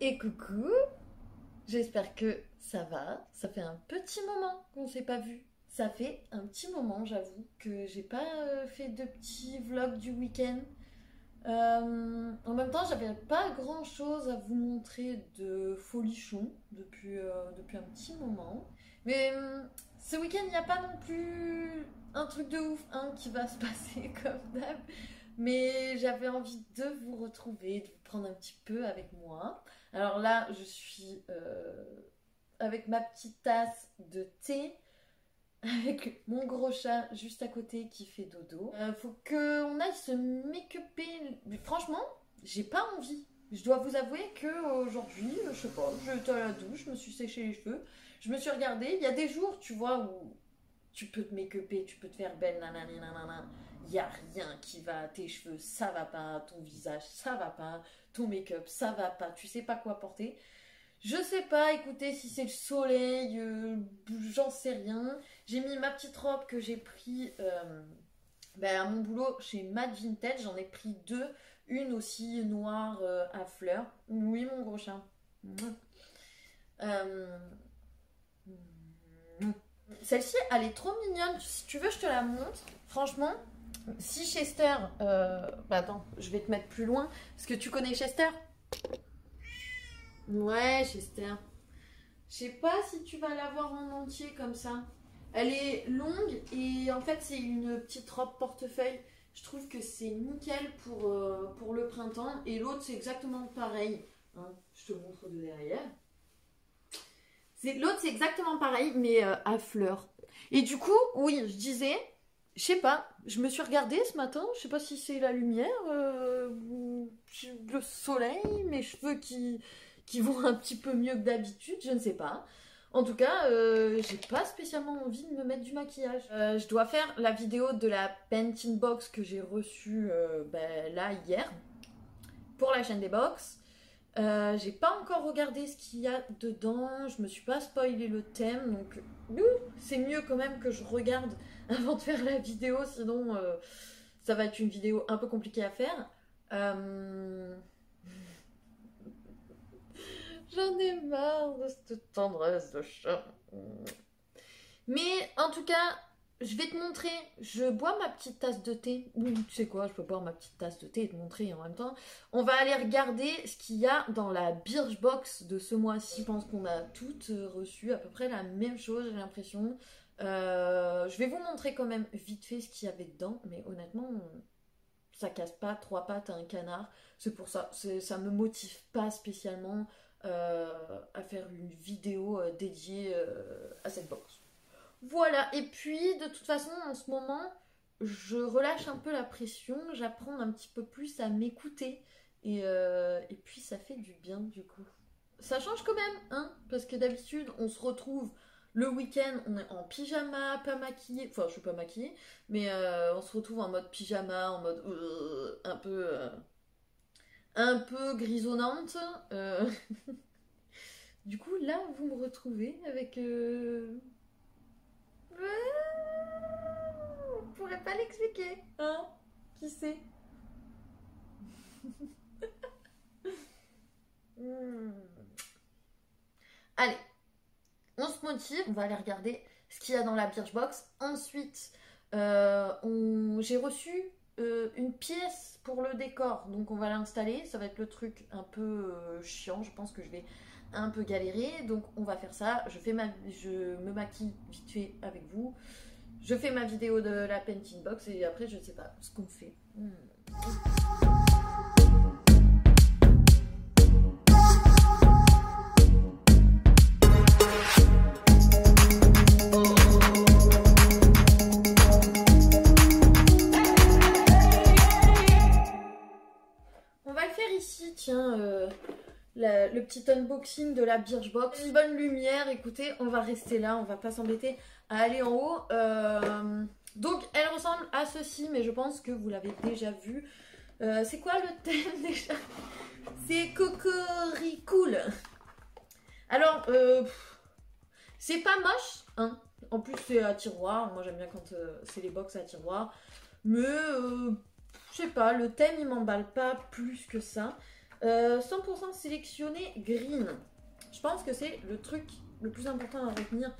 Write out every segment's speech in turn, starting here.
Et coucou, j'espère que ça va. Ça fait un petit moment qu'on s'est pas vu. Ça fait un petit moment, j'avoue, que j'ai pas fait de petits vlogs du week-end. En même temps, j'avais pas grand chose à vous montrer de folichon depuis un petit moment. Mais ce week-end, il n'y a pas non plus un truc de ouf hein, qui va se passer comme d'hab. Mais j'avais envie de vous retrouver, de vous prendre un petit peu avec moi. Alors là, je suis avec ma petite tasse de thé, avec mon gros chat juste à côté qui fait dodo. Faut qu'on aille se make-upper. Mais franchement, j'ai pas envie. Je dois vous avouer que aujourd'hui, je sais pas, j'étais à la douche, je me suis séché les cheveux, je me suis regardée. Il y a des jours, tu vois, où tu peux te make-upper, tu peux te faire belle, nanani, nanana. Il n'y a rien qui va, tes cheveux, ça va pas, ton visage, ça va pas, ton make-up, ça va pas, tu sais pas quoi porter. Je sais pas, écoutez, si c'est le soleil, j'en sais rien. J'ai mis ma petite robe que j'ai pris à mon boulot chez Mad Vintage. J'en ai pris deux. Une aussi noire à fleurs. Oui, mon gros chat. Euh, Celle-ci, elle est trop mignonne. Si tu veux, je te la montre. Franchement, si Chester... attends, je vais te mettre plus loin. Parce que tu connais Chester? Ouais, Chester. Je sais pas si tu vas la voir en entier comme ça. Elle est longue et en fait c'est une petite robe portefeuille. Je trouve que c'est nickel pour le printemps. Et l'autre c'est exactement pareil. Hein, je te montre de derrière. L'autre c'est exactement pareil mais à fleurs. Et du coup, oui, je disais, je sais pas, je me suis regardée ce matin. Je sais pas si c'est la lumière ou le soleil, mes cheveux qui vont un petit peu mieux que d'habitude, je ne sais pas. En tout cas, j'ai pas spécialement envie de me mettre du maquillage. Je dois faire la vidéo de la Painting Box que j'ai reçue là hier pour la chaîne des box. J'ai pas encore regardé ce qu'il y a dedans, je me suis pas spoilé le thème, donc c'est mieux quand même que je regarde avant de faire la vidéo, sinon ça va être une vidéo un peu compliquée à faire. J'en ai marre de cette tendresse de chat. Mais en tout cas, je vais te montrer. Je bois ma petite tasse de thé. Ou tu sais quoi, je peux boire ma petite tasse de thé et te montrer en même temps. On va aller regarder ce qu'il y a dans la Birchbox de ce mois-ci. Je pense qu'on a toutes reçu à peu près la même chose, j'ai l'impression. Je vais vous montrer quand même vite fait ce qu'il y avait dedans. Mais honnêtement, ça casse pas trois pattes à un canard. C'est pour ça. Ça me motive pas spécialement à faire une vidéo dédiée à cette box. Voilà, et puis de toute façon en ce moment je relâche un peu la pression, j'apprends un petit peu plus à m'écouter et puis ça fait du bien du coup. Ça change quand même, hein, parce que d'habitude on se retrouve le week-end, on est en pyjama, pas maquillé, enfin je suis pas maquillée, mais on se retrouve en mode pyjama, en mode un peu grisonnante. Du coup, là, vous me retrouvez avec... On pourrait pas l'expliquer, hein? Qui sait? Allez, on se motive, on va aller regarder ce qu'il y a dans la Birchbox. Ensuite, j'ai reçu une pièce pour le décor, donc on va l'installer. Ça va être le truc un peu chiant, je pense que je vais un peu galérer, donc on va faire ça. Je me maquille vite fait avec vous. Je fais ma vidéo de la Painting Box et après je sais pas ce qu'on fait. On va le faire ici, tiens, le petit unboxing de la Birchbox. Une bonne lumière, écoutez, on va rester là, on va pas s'embêter à aller en haut. Donc elle ressemble à ceci, mais je pense que vous l'avez déjà vu. C'est quoi le thème déjà? C'est Cocoricool. Alors, c'est pas moche, hein. En plus c'est à tiroir, moi j'aime bien quand c'est les box à tiroir. Mais, je sais pas, le thème il m'emballe pas plus que ça. 100% sélectionné green. Je pense que c'est le truc le plus important à retenir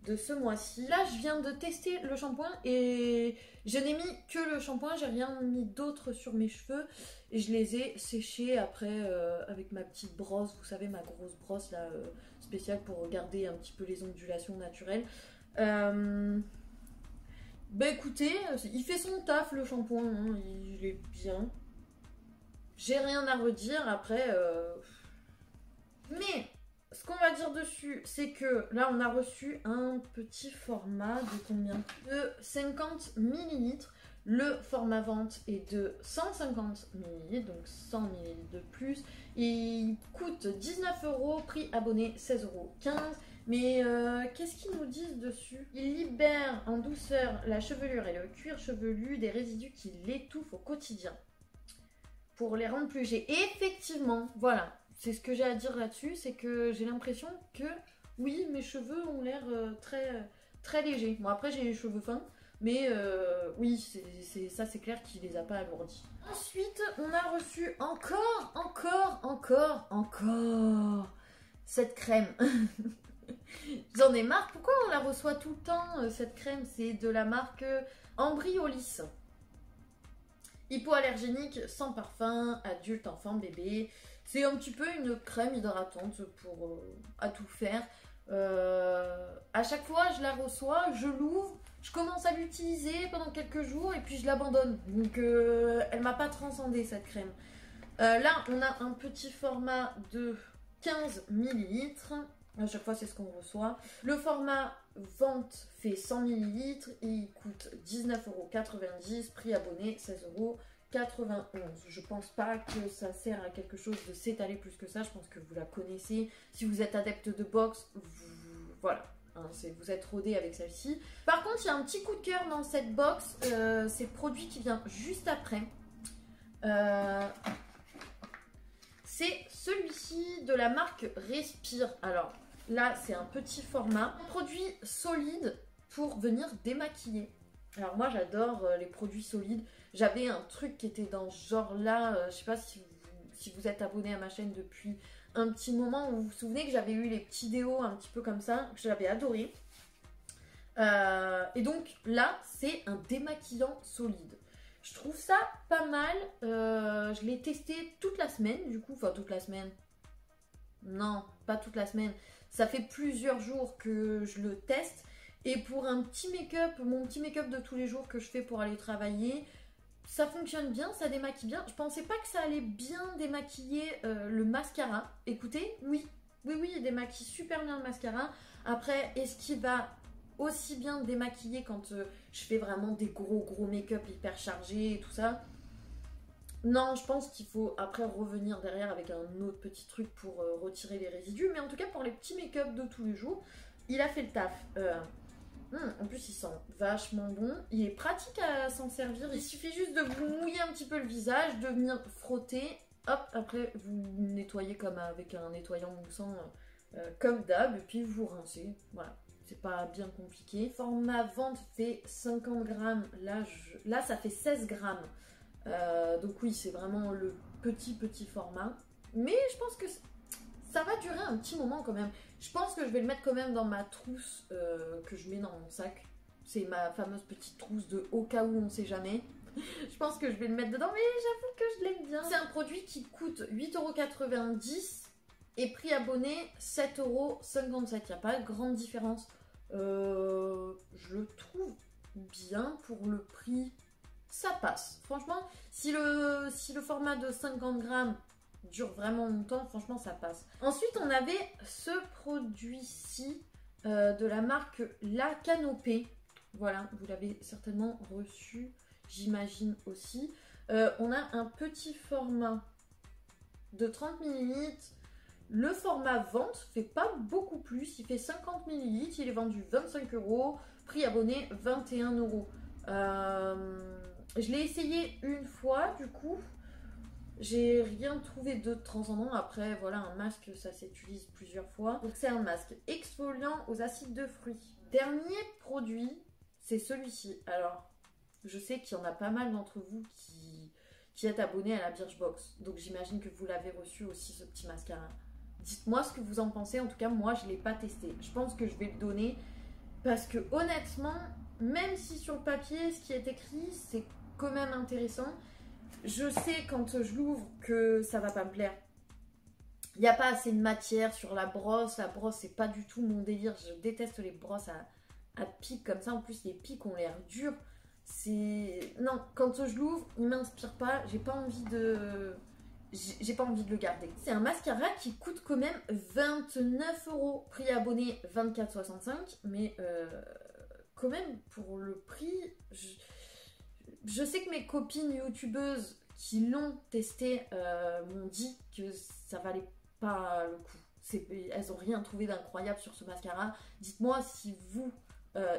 de ce mois-ci. Là, je viens de tester le shampoing et je n'ai mis que le shampoing, j'ai rien mis d'autre sur mes cheveux et je les ai séchés après avec ma petite brosse, vous savez, ma grosse brosse là spéciale pour garder un petit peu les ondulations naturelles. Bah écoutez, il fait son taf le shampoing, hein, il est bien. J'ai rien à redire après. Mais ce qu'on va dire dessus, c'est que là on a reçu un petit format de combien? De 50 ml. Le format vente est de 150 ml, donc 100 ml de plus. Il coûte 19 €, prix abonné 16,15 €. Mais qu'est-ce qu'ils nous disent dessus? Il libère en douceur la chevelure et le cuir chevelu des résidus qui l'étouffent au quotidien pour les rendre plus légers. Et effectivement, voilà, c'est ce que j'ai à dire là-dessus, c'est que j'ai l'impression que oui, mes cheveux ont l'air très légers. Bon, après j'ai les cheveux fins, mais oui, c'est clair qu'il les a pas alourdis. Ensuite, on a reçu encore cette crème. J'en ai marre. Pourquoi on la reçoit tout le temps, cette crème? C'est de la marque Ambryolis. Hypoallergénique, sans parfum, adulte, enfant, bébé. C'est un petit peu une crème hydratante pour à tout faire. À chaque fois, je la reçois, je l'ouvre, je commence à l'utiliser pendant quelques jours et puis je l'abandonne. Donc, elle m'a pas transcendé cette crème. Là, on a un petit format de 15 ml. À chaque fois, c'est ce qu'on reçoit. Le format vente fait 100 ml et il coûte 19,90 €. Prix abonné 16,91 €. Je pense pas que ça sert à quelque chose de s'étaler plus que ça. Je pense que vous la connaissez. Si vous êtes adepte de boxe, voilà. Hein, vous êtes rodé avec celle-ci. Par contre, il y a un petit coup de cœur dans cette box. C'est le produit qui vient juste après. C'est celui-ci de la marque Respire. Alors là, c'est un petit format. Un produit solide pour venir démaquiller. Alors moi, j'adore les produits solides. J'avais un truc qui était dans ce genre-là. Je sais pas si vous êtes abonné à ma chaîne depuis un petit moment. Vous vous souvenez que j'avais eu les petits déos un petit peu comme ça, que j'avais adoré. Et donc là, c'est un démaquillant solide. Je trouve ça pas mal. Je l'ai testé toute la semaine, du coup. Enfin, toute la semaine. Non, pas toute la semaine. Ça fait plusieurs jours que je le teste. Et pour un petit make-up, mon petit make-up de tous les jours que je fais pour aller travailler, ça fonctionne bien, ça démaquille bien. Je pensais pas que ça allait bien démaquiller le mascara. Écoutez, oui, il démaquille super bien le mascara. Après, est-ce qu'il va aussi bien démaquiller quand je fais vraiment des gros make-up hyper chargés et tout ça? Non, je pense qu'il faut après revenir derrière avec un autre petit truc pour retirer les résidus. Mais en tout cas, pour les petits make-up de tous les jours, il a fait le taf. En plus, il sent vachement bon. Il est pratique à s'en servir. Il suffit juste de vous mouiller un petit peu le visage, de venir frotter. Hop, après, vous nettoyez comme avec un nettoyant moussant, comme d'hab. Et puis, vous rincez. Voilà. C'est pas bien compliqué. Format vente fait 50 grammes. Là, ça fait 16 grammes. Donc oui, c'est vraiment le petit format. Mais je pense que ça va durer un petit moment quand même. Je pense que je vais le mettre quand même dans ma trousse que je mets dans mon sac. C'est ma fameuse petite trousse de au cas où on sait jamais. Je pense que je vais le mettre dedans, mais j'avoue que je l'aime bien. C'est un produit qui coûte 8,90 € et prix abonné 7,57 €. Il n'y a pas de grande différence. Je le trouve bien pour le prix. Ça passe. Franchement, si le format de 50 grammes dure vraiment longtemps, franchement, ça passe. Ensuite, on avait ce produit-ci de la marque La Canopée. Voilà, vous l'avez certainement reçu, j'imagine aussi. On a un petit format de 30 ml. Le format vente fait pas beaucoup plus. Il fait 50 ml. Il est vendu 25 €. Prix abonné 21 €. Je l'ai essayé une fois, du coup. J'ai rien trouvé de transcendant. Après, voilà, un masque, ça s'utilise plusieurs fois. Donc, c'est un masque exfoliant aux acides de fruits. Dernier produit, c'est celui-ci. Alors, je sais qu'il y en a pas mal d'entre vous qui êtes abonné à la Birchbox. Donc j'imagine que vous l'avez reçu aussi, ce petit mascara. Dites-moi ce que vous en pensez. En tout cas, moi, je ne l'ai pas testé. Je pense que je vais le donner parce que honnêtement, même si sur le papier, ce qui est écrit, c'est quand même intéressant, je sais quand je l'ouvre que ça va pas me plaire. Il n'y a pas assez de matière sur la brosse. La brosse, c'est pas du tout mon délire. Je déteste les brosses à pics comme ça. En plus, les pics ont l'air durs. Non, quand je l'ouvre, il m'inspire pas. J'ai pas envie de le garder. C'est un mascara qui coûte quand même 29 €. Prix abonné 24,65 €. Mais quand même, pour le prix, je sais que mes copines youtubeuses qui l'ont testé m'ont dit que ça valait pas le coup. Elles n'ont rien trouvé d'incroyable sur ce mascara. Dites-moi si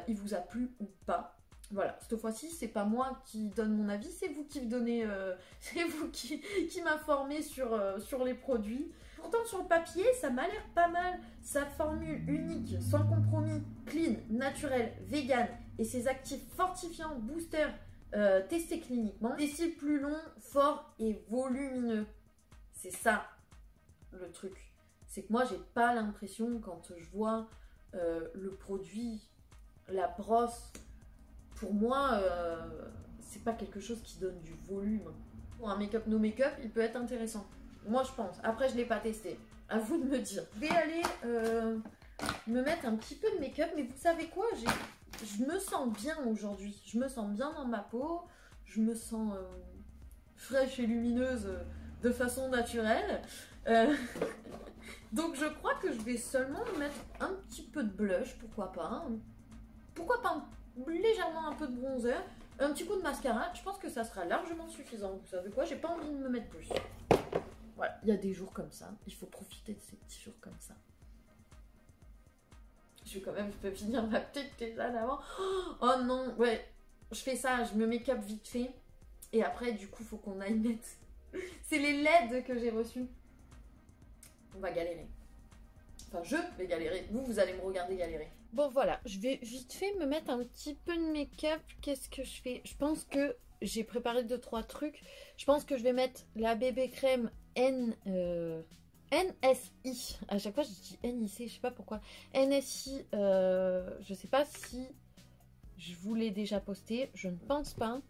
il vous a plu ou pas. Voilà, cette fois-ci, c'est pas moi qui donne mon avis, c'est vous qui me donnez, c'est vous qui m'informez sur les produits. Pourtant, sur le papier, ça m'a l'air pas mal. Sa formule unique, sans compromis, clean, naturel, vegan et ses actifs fortifiants, boosters, testés cliniquement. Des cils plus longs, forts et volumineux. C'est ça le truc. C'est que moi, j'ai pas l'impression quand je vois le produit, la brosse. Pour moi, c'est pas quelque chose qui donne du volume. Pour un make-up no make-up, il peut être intéressant. Moi, je pense. Après, je l'ai pas testé. À vous de me dire. Je vais aller me mettre un petit peu de make-up. Mais vous savez quoi? Je me sens bien aujourd'hui. Je me sens bien dans ma peau. Je me sens fraîche et lumineuse de façon naturelle. Donc, je crois que je vais seulement mettre un petit peu de blush. Pourquoi pas, hein. Pourquoi pas légèrement un peu de bronzer, un petit coup de mascara, je pense que ça sera largement suffisant. Vous savez quoi, j'ai pas envie de me mettre plus. Voilà, il y a des jours comme ça, il faut profiter de ces petits jours comme ça. Je peux finir ma petite tisane avant. Oh non, ouais, je fais ça, je me make-up vite fait, et après du coup faut qu'on aille mettre. C'est les LED que j'ai reçus. On va galérer. Enfin, je vais galérer. Vous allez me regarder galérer. Bon, voilà. Je vais vite fait me mettre un petit peu de make-up. Qu'est-ce que je fais? Je pense que j'ai préparé 2-3 trucs. Je pense que je vais mettre la bébé crème NSI. À chaque fois, je dis NIC. Je sais pas pourquoi. NSI. Je sais pas si je vous l'ai déjà posté. Je ne pense pas.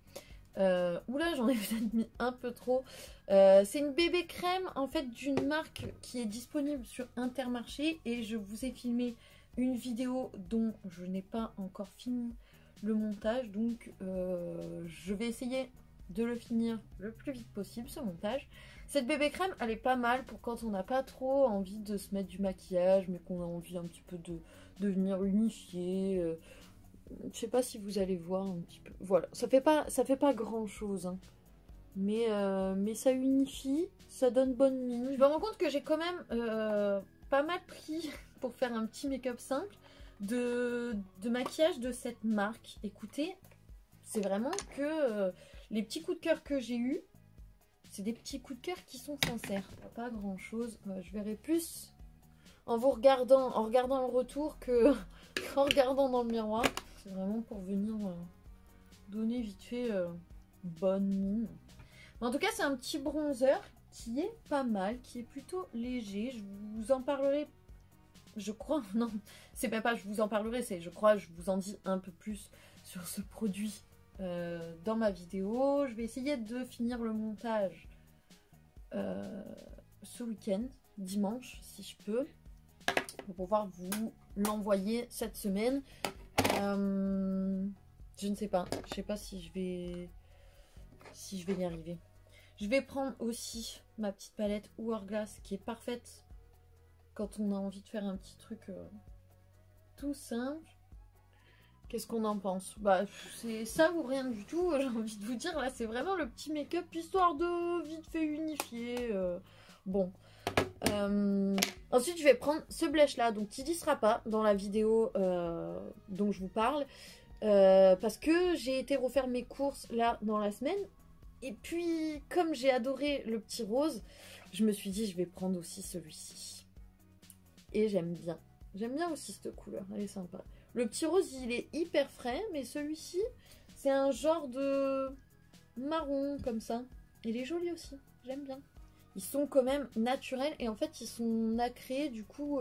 Oula, j'en ai peut-être mis un peu trop. C'est une bébé crème en fait d'une marque qui est disponible sur Intermarché et je vous ai filmé une vidéo dont je n'ai pas encore fini le montage, donc je vais essayer de le finir le plus vite possible ce montage. Cette bébé crème elle est pas mal pour quand on n'a pas trop envie de se mettre du maquillage mais qu'on a envie un petit peu de venir unifier. Je sais pas si vous allez voir un petit peu. Voilà, ça fait pas grand chose, hein. Mais ça unifie, ça donne bonne mine. Je me rends compte que j'ai quand même pas mal pris pour faire un petit make-up simple de maquillage de cette marque. Écoutez, c'est vraiment que les petits coups de cœur que j'ai eus, c'est des petits coups de cœur qui sont sincères. Pas grand chose. Je verrai plus en vous regardant, en regardant le retour que en regardant dans le miroir. C'est vraiment pour venir donner vite fait bonne mine. Mais en tout cas, c'est un petit bronzer qui est pas mal, qui est plutôt léger. Je vous en parlerai, je crois, non, c'est pas je vous en parlerai, c'est je crois, je vous en dis un peu plus sur ce produit dans ma vidéo. Je vais essayer de finir le montage ce week-end, dimanche, si je peux, pour pouvoir vous l'envoyer cette semaine. Je ne sais pas. Je sais pas si je vais y arriver. Je vais prendre aussi ma petite palette Hourglass qui est parfaite quand on a envie de faire un petit truc tout simple. Qu'est-ce qu'on en pense? Bah, c'est ça ou rien du tout, j'ai envie de vous dire. Là, c'est vraiment le petit make-up histoire de vite fait unifier. Bon. Ensuite, je vais prendre ce blush là, donc qui ne sera pas dans la vidéo dont je vous parle. Parce que j'ai été refaire mes courses là dans la semaine. Et puis, comme j'ai adoré le petit rose, je me suis dit je vais prendre aussi celui-ci. Et j'aime bien. J'aime bien aussi cette couleur, elle est sympa. Le petit rose, il est hyper frais, mais celui-ci, c'est un genre de marron comme ça. Il est joli aussi, j'aime bien. Ils sont quand même naturels et en fait ils sont nacrés, du coup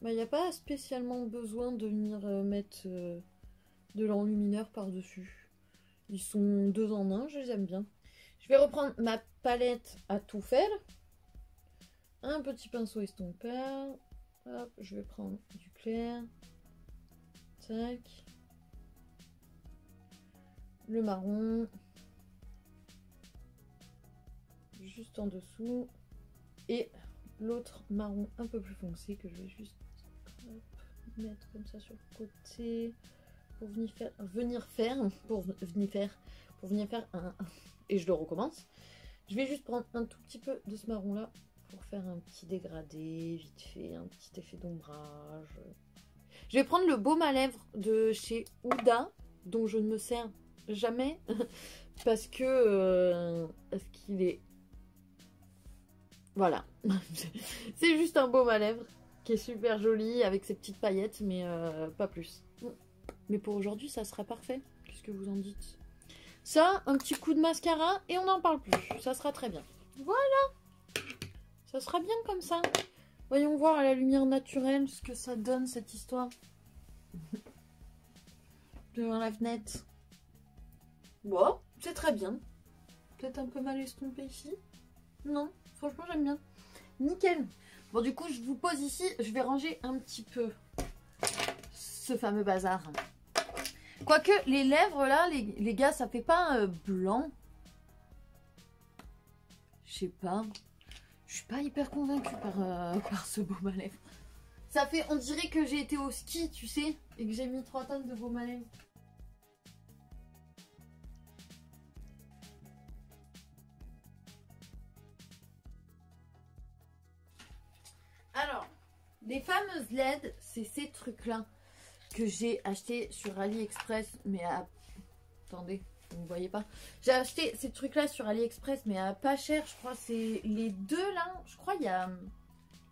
il n'y a pas spécialement besoin de venir mettre de l'enlumineur par-dessus. Ils sont 2 en 1, je les aime bien. Je vais reprendre ma palette à tout faire. Un petit pinceau estompeur. Hop, je vais prendre du clair. Tac. Le marron. Juste en dessous. Et l'autre marron un peu plus foncé que je vais juste mettre comme ça sur le côté. Pour venir faire un... Et je le recommence. Je vais juste prendre un tout petit peu de ce marron là pour faire un petit dégradé, vite fait, un petit effet d'ombrage. Je vais prendre le baume à lèvres de chez Huda, dont je ne me sers jamais, parce qu'il est... Voilà. C'est juste un baume à lèvres qui est super joli, avec ses petites paillettes, mais pas plus. Mais pour aujourd'hui, ça sera parfait. Qu'est-ce que vous en dites? Ça, un petit coup de mascara et on n'en parle plus. Ça sera très bien. Voilà. Ça sera bien comme ça. Voyons voir à la lumière naturelle ce que ça donne cette histoire. Devant la fenêtre. Bon, c'est très bien. Peut-être un peu mal estompé ici. Non, franchement j'aime bien. Nickel. Bon du coup je vous pose ici. Je vais ranger un petit peu ce fameux bazar. Quoique les lèvres là, les gars, ça fait pas blanc. Je sais pas. Je suis pas hyper convaincue par ce baume à lèvres. Ça fait, on dirait que j'ai été au ski, tu sais, et que j'ai mis 3 tonnes de baume à lèvres. Alors, les fameuses LED, c'est ces trucs-là que j'ai acheté sur AliExpress, mais à... Attendez, vous ne voyez pas. J'ai acheté ces trucs-là sur AliExpress, mais à pas cher, je crois. C'est les deux là. Je crois il y a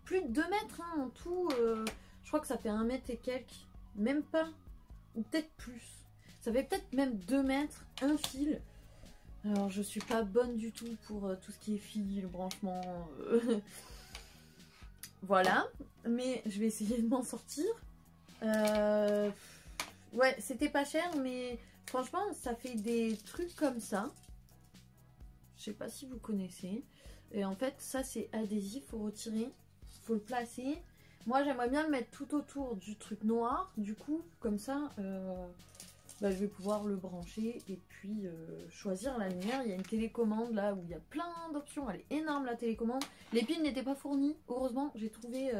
plus de 2 mètres hein, en tout. Je crois que ça fait 1 mètre et quelques. Même pas. Ou peut-être plus. Ça fait peut-être même 2 mètres, un fil. Alors je suis pas bonne du tout pour tout ce qui est fil, branchement. Voilà. Mais je vais essayer de m'en sortir. Ouais, c'était pas cher, mais franchement, ça fait des trucs comme ça. Je sais pas si vous connaissez. Et en fait, ça c'est adhésif, faut retirer, faut le placer. Moi, j'aimerais bien le mettre tout autour du truc noir. Du coup, comme ça, je vais pouvoir le brancher et puis choisir la lumière. Il y a une télécommande là où il y a plein d'options. Elle est énorme la télécommande. Les piles n'étaient pas fournies. Heureusement, j'ai trouvé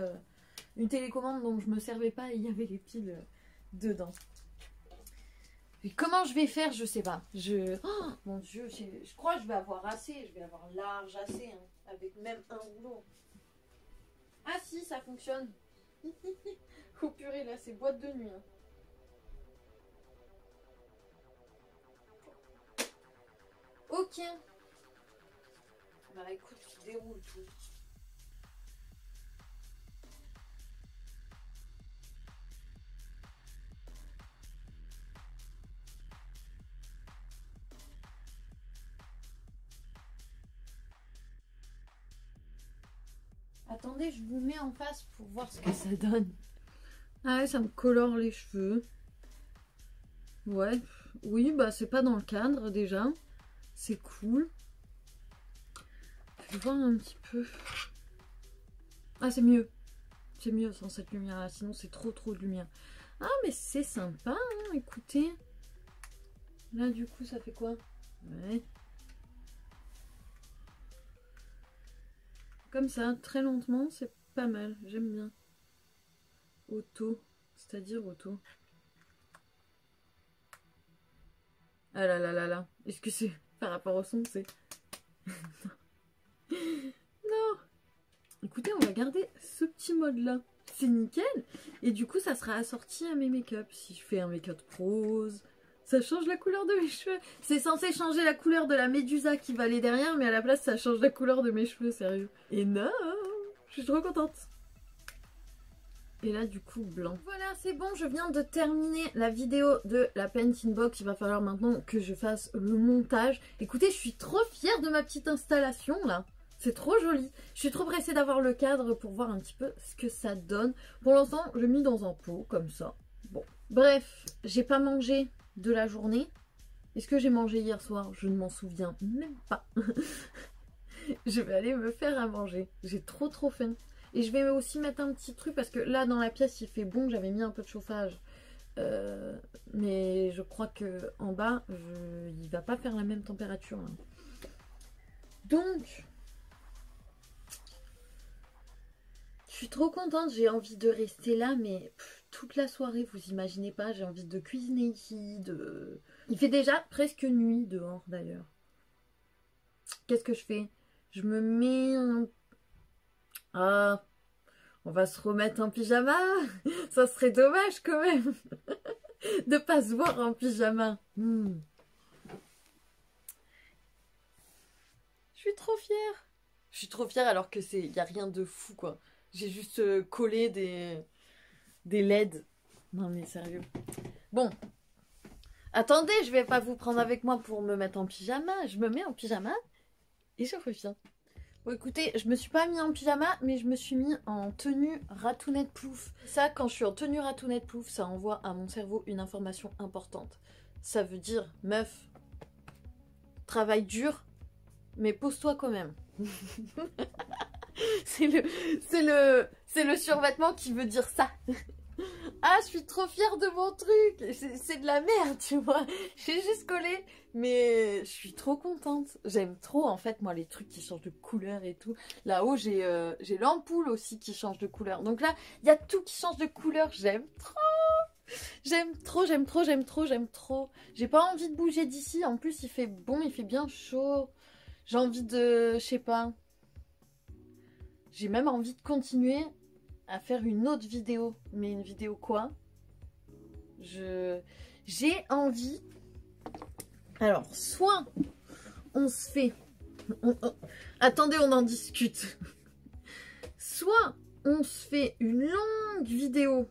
une télécommande dont je me servais pas et il y avait les piles dedans. Et comment je vais faire, je sais pas. Oh, mon dieu, je crois que je vais avoir assez. Je vais avoir large assez, hein, avec même un rouleau. Ah si, ça fonctionne. Oh purée, là, c'est boîte de nuit. Hein. Ok. Bah écoute, je déroule tout. Attendez, je vous mets en face pour voir ce que ça donne. Ah ouais, ça me colore les cheveux. Ouais, oui, bah c'est pas dans le cadre déjà. C'est cool. Je vais voir un petit peu. Ah, c'est mieux. C'est mieux sans cette lumière-là, sinon c'est trop de lumière. Ah, mais c'est sympa, hein, écoutez. Là, du coup, ça fait quoi? Ouais. Comme ça, très lentement, c'est pas mal. J'aime bien. Auto, c'est-à-dire auto. Ah là là là là. Est-ce que c'est par rapport au son, c'est... Non. Écoutez, on va garder ce petit mode-là. C'est nickel. Et du coup, ça sera assorti à mes make-up. Si je fais un make-up rose, ça change la couleur de mes cheveux. C'est censé changer la couleur de la médusa qui va aller derrière, mais à la place, ça change la couleur de mes cheveux, sérieux. Et non, je suis trop contente. Et là du coup blanc. Voilà, c'est bon, je viens de terminer la vidéo de la Painting Box. Il va falloir maintenant que je fasse le montage. Écoutez, je suis trop fière de ma petite installation là. C'est trop joli. Je suis trop pressée d'avoir le cadre pour voir un petit peu ce que ça donne. Pour l'instant, je l'ai mis dans un pot comme ça. Bon, bref, j'ai pas mangé de la journée. Est-ce que j'ai mangé hier soir? Je ne m'en souviens même pas. Je vais aller me faire à manger. J'ai trop faim. Et je vais aussi mettre un petit truc parce que là dans la pièce il fait bon, j'avais mis un peu de chauffage. Mais je crois que en bas, il va pas faire la même température. Là. Donc, je suis trop contente, j'ai envie de rester là, mais toute la soirée, vous imaginez pas, j'ai envie de cuisiner ici. Il fait déjà presque nuit dehors d'ailleurs. Qu'est-ce que je fais? Je me mets un... Ah, on va se remettre en pyjama. Ça serait dommage quand même de pas se voir en pyjama. Je suis trop fière. Je suis trop fière alors que y a rien de fou quoi. J'ai juste collé des LED. Non mais sérieux. Bon. Attendez, je vais pas vous prendre avec moi pour me mettre en pyjama. Je me mets en pyjama et je reviens. Bon écoutez, je me suis pas mis en pyjama, mais je me suis mis en tenue ratounette plouf. Ça, quand je suis en tenue ratounette plouf, ça envoie à mon cerveau une information importante. Ça veut dire, meuf, travaille dur, mais pose-toi quand même. C'est le survêtement qui veut dire ça. Ah, je suis trop fière de mon truc. C'est de la merde, tu vois. J'ai juste collé, mais je suis trop contente. J'aime trop, en fait, moi, les trucs qui changent de couleur et tout. Là-haut, j'ai l'ampoule aussi qui change de couleur. Donc là, il y a tout qui change de couleur. J'aime trop. J'aime trop, j'aime trop, j'aime trop, j'aime trop. J'ai pas envie de bouger d'ici. En plus, il fait bon, il fait bien chaud. J'ai envie de... Je sais pas. J'ai même envie de continuer à faire une autre vidéo. Mais une vidéo quoi? J'ai envie... Alors, soit on se fait... Attendez, on en discute. Soit on se fait une longue vidéo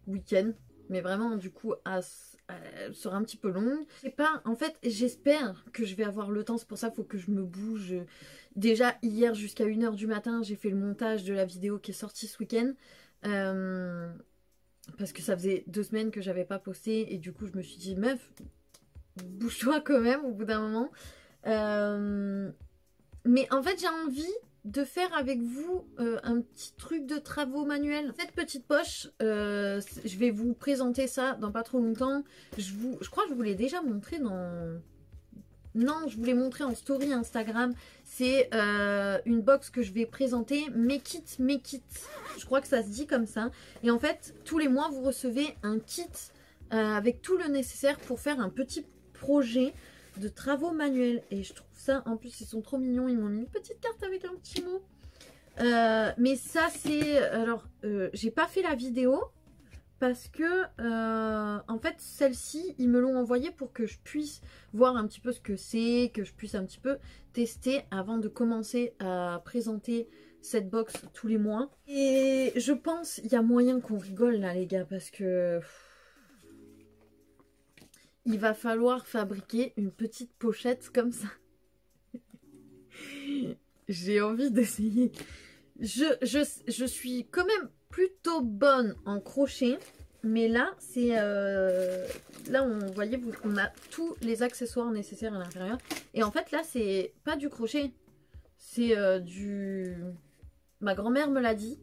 week-end. Mais vraiment, du coup, elle sera un petit peu longue. Je sais pas, en fait, j'espère que je vais avoir le temps. C'est pour ça qu'il faut que je me bouge. Déjà, hier, jusqu'à 1 h du matin, j'ai fait le montage de la vidéo qui est sortie ce week-end. Parce que ça faisait 2 semaines que j'avais pas posté. Et du coup, je me suis dit, meuf, bouge-toi quand même au bout d'un moment. Mais en fait, j'ai envie de faire avec vous un petit truc de travaux manuels. Cette petite poche, je vais vous présenter ça dans pas trop longtemps. Je crois que je vous l'ai déjà montré dans... Non, je vous l'ai montré en story Instagram. C'est une box que je vais présenter, Make It, Make It. Je crois que ça se dit comme ça. Et en fait, tous les mois, vous recevez un kit avec tout le nécessaire pour faire un petit projet de travaux manuels. Et je trouve ça, en plus, ils sont trop mignons. Ils m'ont mis une petite carte avec un petit mot. Mais ça, c'est... Alors, j'ai pas fait la vidéo parce que, en fait, celle-ci, ils me l'ont envoyée pour que je puisse voir un petit peu ce que c'est, que je puisse un petit peu tester avant de commencer à présenter cette box tous les mois. Et je pense, il y a moyen qu'on rigole là, les gars, parce que... Il va falloir fabriquer une petite pochette comme ça. J'ai envie d'essayer. Je suis quand même plutôt bonne en crochet. Mais là, c'est... là, vous voyez, on a tous les accessoires nécessaires à l'intérieur. Et en fait, là, c'est pas du crochet. C'est du... Ma grand-mère me l'a dit.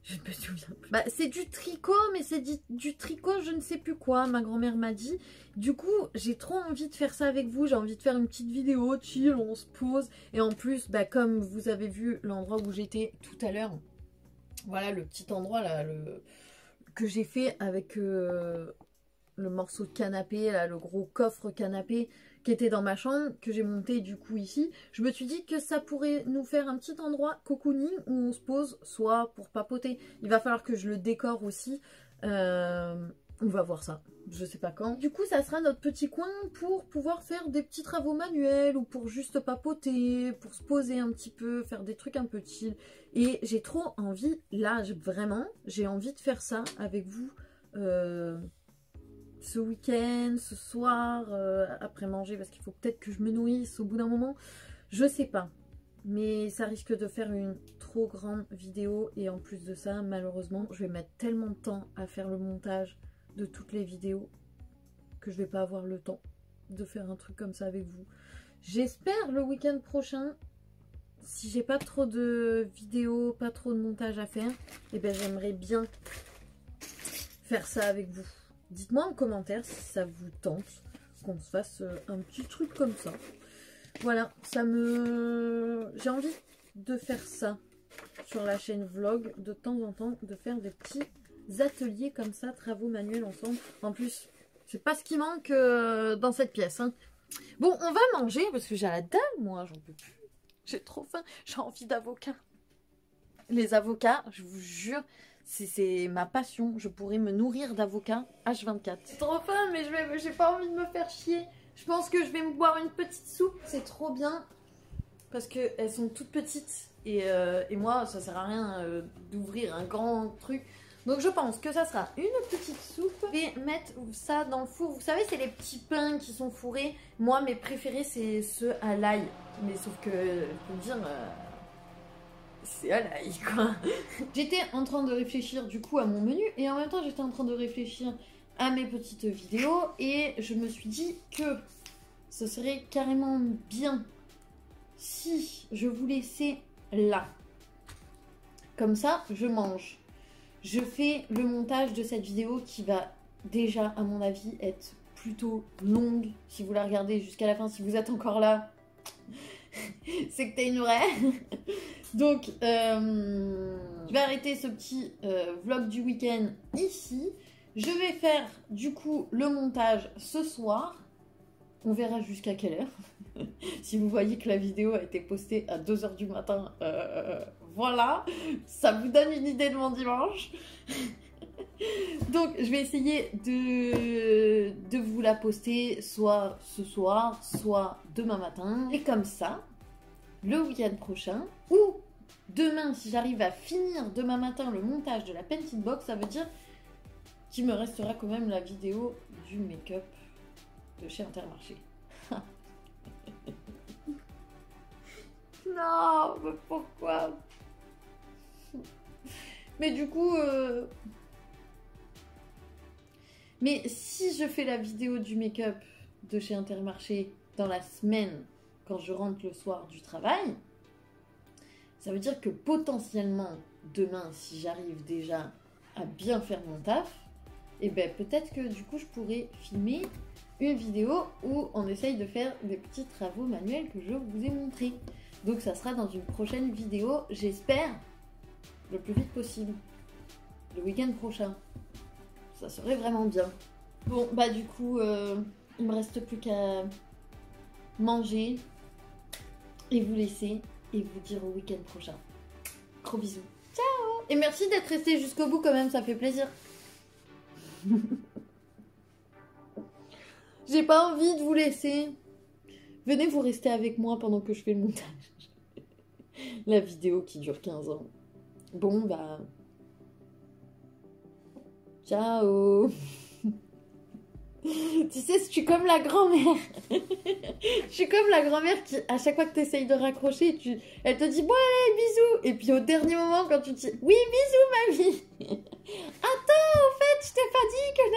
Je ne me souviens plus. Bah, c'est du tricot, mais c'est du tricot je ne sais plus quoi, ma grand-mère m'a dit. Du coup, j'ai trop envie de faire ça avec vous. J'ai envie de faire une petite vidéo chill, on se pose. Et en plus, bah, comme vous avez vu l'endroit où j'étais tout à l'heure, voilà le petit endroit là, que j'ai fait avec le morceau de canapé, là, le gros coffre canapé qui était dans ma chambre, que j'ai monté du coup ici. Je me suis dit que ça pourrait nous faire un petit endroit cocooning où on se pose, soit pour papoter. Il va falloir que je le décore aussi. On va voir ça. Je sais pas quand. Du coup, ça sera notre petit coin pour pouvoir faire des petits travaux manuels ou pour juste papoter, pour se poser un petit peu, faire des trucs un peu chill. Et j'ai trop envie, là, vraiment, j'ai envie de faire ça avec vous ce week-end, ce soir, après manger, parce qu'il faut peut-être que je me nourrisse au bout d'un moment. Je sais pas. Mais ça risque de faire une trop grande vidéo. Et en plus de ça, malheureusement, je vais mettre tellement de temps à faire le montage de toutes les vidéos que je vais pas avoir le temps de faire un truc comme ça avec vous. J'espère le week-end prochain, si j'ai pas trop de vidéos, pas trop de montage à faire, et ben j'aimerais bien faire ça avec vous. Dites-moi en commentaire si ça vous tente qu'on se fasse un petit truc comme ça. Voilà, j'ai envie de faire ça sur la chaîne vlog de temps en temps, de faire des petits ateliers comme ça, travaux manuels ensemble. En plus, c'est pas ce qui manque dans cette pièce. Hein. Bon, on va manger parce que j'ai la dalle, moi, j'en peux plus. J'ai trop faim, j'ai envie d'avocat. Les avocats, je vous jure, c'est ma passion. Je pourrais me nourrir d'avocats H24. C'est trop faim, mais j'ai pas envie de me faire chier. Je pense que je vais me boire une petite soupe, c'est trop bien. Parce qu'elles sont toutes petites. Et moi, ça sert à rien d'ouvrir un grand truc. Donc je pense que ça sera une petite soupe. Je vais mettre ça dans le four. Vous savez, c'est les petits pains qui sont fourrés. Moi, mes préférés, c'est ceux à l'ail. Mais sauf que, je peux dire, c'est à l'ail, quoi. J'étais en train de réfléchir, du coup, à mon menu. Et en même temps, j'étais en train de réfléchir à mes petites vidéos. Et je me suis dit que ce serait carrément bien si je vous laissais là. Comme ça, je mange. Je fais le montage de cette vidéo qui va déjà, à mon avis, être plutôt longue. Si vous la regardez jusqu'à la fin, si vous êtes encore là, c'est que t'es une vraie. Donc, je vais arrêter ce petit vlog du week-end ici. Je vais faire, du coup, le montage ce soir. On verra jusqu'à quelle heure. Si vous voyez que la vidéo a été postée à 2 h du matin, voilà, ça vous donne une idée de mon dimanche. Donc je vais essayer de vous la poster soit ce soir, soit demain matin. Et comme ça, le week-end prochain, ou demain, si j'arrive à finir demain matin le montage de la Painted Box, ça veut dire qu'il me restera quand même la vidéo du make-up de chez Intermarché. Non, mais pourquoi? Mais du coup... Mais si je fais la vidéo du make-up de chez Intermarché dans la semaine, quand je rentre le soir du travail, ça veut dire que potentiellement, demain, si j'arrive déjà à bien faire mon taf, et ben peut-être que du coup, je pourrais filmer une vidéo où on essaye de faire des petits travaux manuels que je vous ai montrés. Donc ça sera dans une prochaine vidéo, j'espère, le plus vite possible. Le week-end prochain. Ça serait vraiment bien. Bon, bah du coup, il me reste plus qu'à manger et vous laisser et vous dire au week-end prochain. Gros bisous. Ciao! Et merci d'être resté jusqu'au bout quand même, ça fait plaisir. J'ai pas envie de vous laisser. Venez vous rester avec moi pendant que je fais le montage. La vidéo qui dure 15 ans. Bon, bah... Ciao. Tu sais, je suis comme la grand-mère. Je suis comme la grand-mère qui, à chaque fois que tu essayes de raccrocher, elle te dit, bon allez, bisous. Et puis au dernier moment, quand tu dis, oui, bisous, mamie. Attends, en fait, je t'ai pas dit que...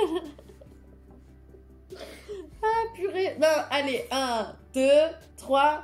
Ah, purée. Non, allez, 1, 2, 3...